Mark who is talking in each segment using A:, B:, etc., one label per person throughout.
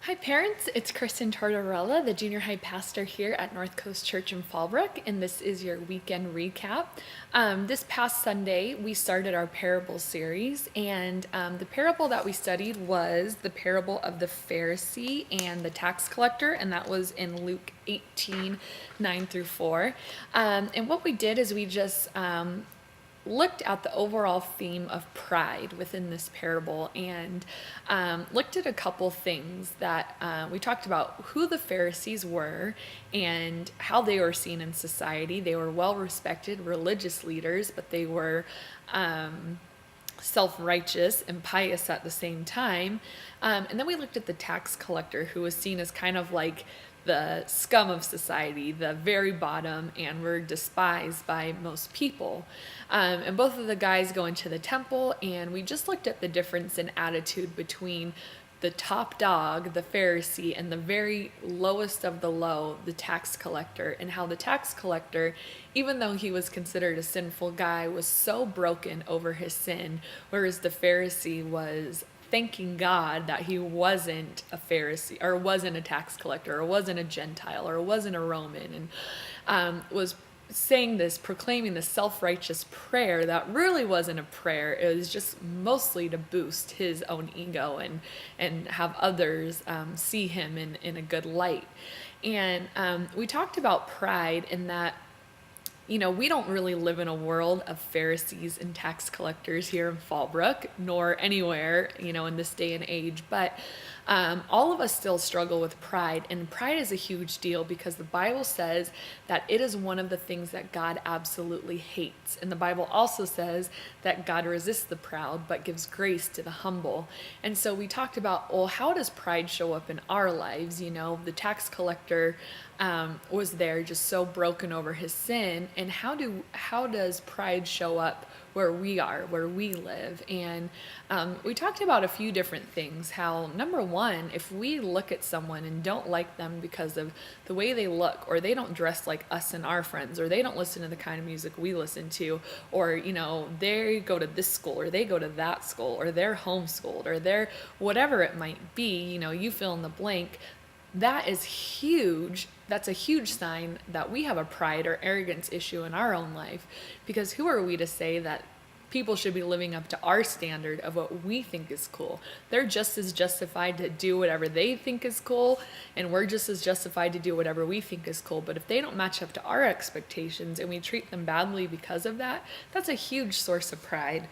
A: Hi parents, it's Kristen Tortorella, the junior high pastor here at North Coast Church in Fallbrook, and this is your weekend recap. This past Sunday, we started our parable series, and the parable that we studied was the parable of the Pharisee and the tax collector, and that was in Luke 18, 9 through 4. And what we did is we just looked at the overall theme of pride within this parable and looked at a couple things that we talked about who the Pharisees were and how they were seen in society. They were well-respected religious leaders, but they were self-righteous and pious at the same time. And then we looked at the tax collector, who was seen as kind of like the scum of society, the very bottom, and were despised by most people. And both of the guys go into the temple, and we just looked at the difference in attitude between the top dog, the Pharisee, and the very lowest of the low, the tax collector, and how the tax collector, even though he was considered a sinful guy, was so broken over his sin, whereas the Pharisee was thanking God that he wasn't a Pharisee, or wasn't a tax collector, or wasn't a Gentile, or wasn't a Roman, and was saying this, proclaiming this self-righteous prayer that really wasn't a prayer. It was just mostly to boost his own ego and have others see him in a good light. And we talked about pride in that, we don't really live in a world of Pharisees and tax collectors here in Fallbrook, nor anywhere, in this day and age. But all of us still struggle with pride, and pride is a huge deal because the Bible says that it is one of the things that God absolutely hates. And the Bible also says that God resists the proud but gives grace to the humble. And so we talked about, well, how does pride show up in our lives? The tax collector was there just so broken over his sin, and how does pride show up where we are, where we live? And we talked about a few different things. How, number one, if we look at someone and don't like them because of the way they look, or they don't dress like us and our friends, or they don't listen to the kind of music we listen to, or they go to this school or they go to that school, or they're homeschooled, or they're whatever it might be, you fill in the blank, that is huge. That's a huge sign that we have a pride or arrogance issue in our own life, because who are we to say that people should be living up to our standard of what we think is cool? They're just as justified to do whatever they think is cool, and we're just as justified to do whatever we think is cool. But if they don't match up to our expectations and we treat them badly because of that, that's a huge source of pride.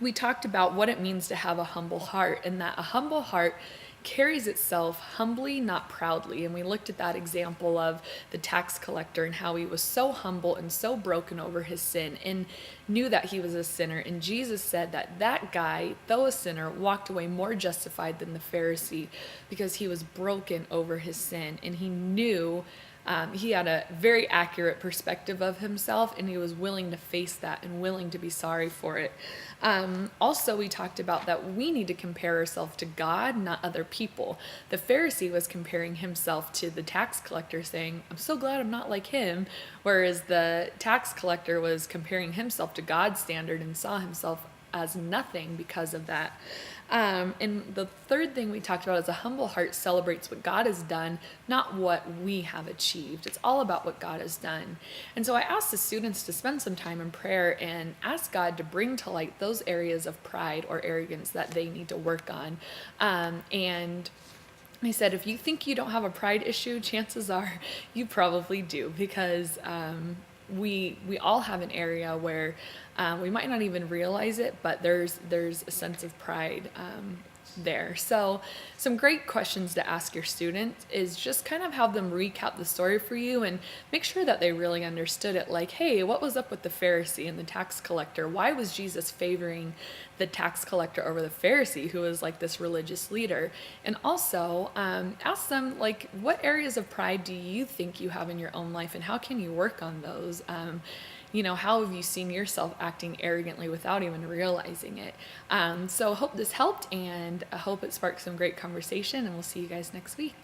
A: We talked about what it means to have a humble heart, and that a humble heart carries itself humbly, not proudly. And we looked at that example of the tax collector and how he was so humble and so broken over his sin and knew that he was a sinner. And Jesus said that guy, though a sinner, walked away more justified than the Pharisee because he was broken over his sin, and he knew he had a very accurate perspective of himself, and he was willing to face that and willing to be sorry for it. Also, we talked about that we need to compare ourselves to God, not other people. The Pharisee was comparing himself to the tax collector, saying, I'm so glad I'm not like him, whereas the tax collector was comparing himself to God's standard and saw himself as nothing because of that. And the third thing we talked about is a humble heart celebrates what God has done, not what we have achieved. It's all about what God has done. And so I asked the students to spend some time in prayer and ask God to bring to light those areas of pride or arrogance that they need to work on. And I said, if you think you don't have a pride issue, chances are you probably do, because we all have an area where we might not even realize it, but there's a sense of pride there. So some great questions to ask your students is just kind of have them recap the story for you and make sure that they really understood it. Like, hey, what was up with the Pharisee and the tax collector? Why was Jesus favoring the tax collector over the Pharisee, who was like this religious leader? And also ask them, like, what areas of pride do you think you have in your own life, and how can you work on those? How have you seen yourself acting arrogantly without even realizing it? So I hope this helped, and I hope it sparked some great conversation, and we'll see you guys next week.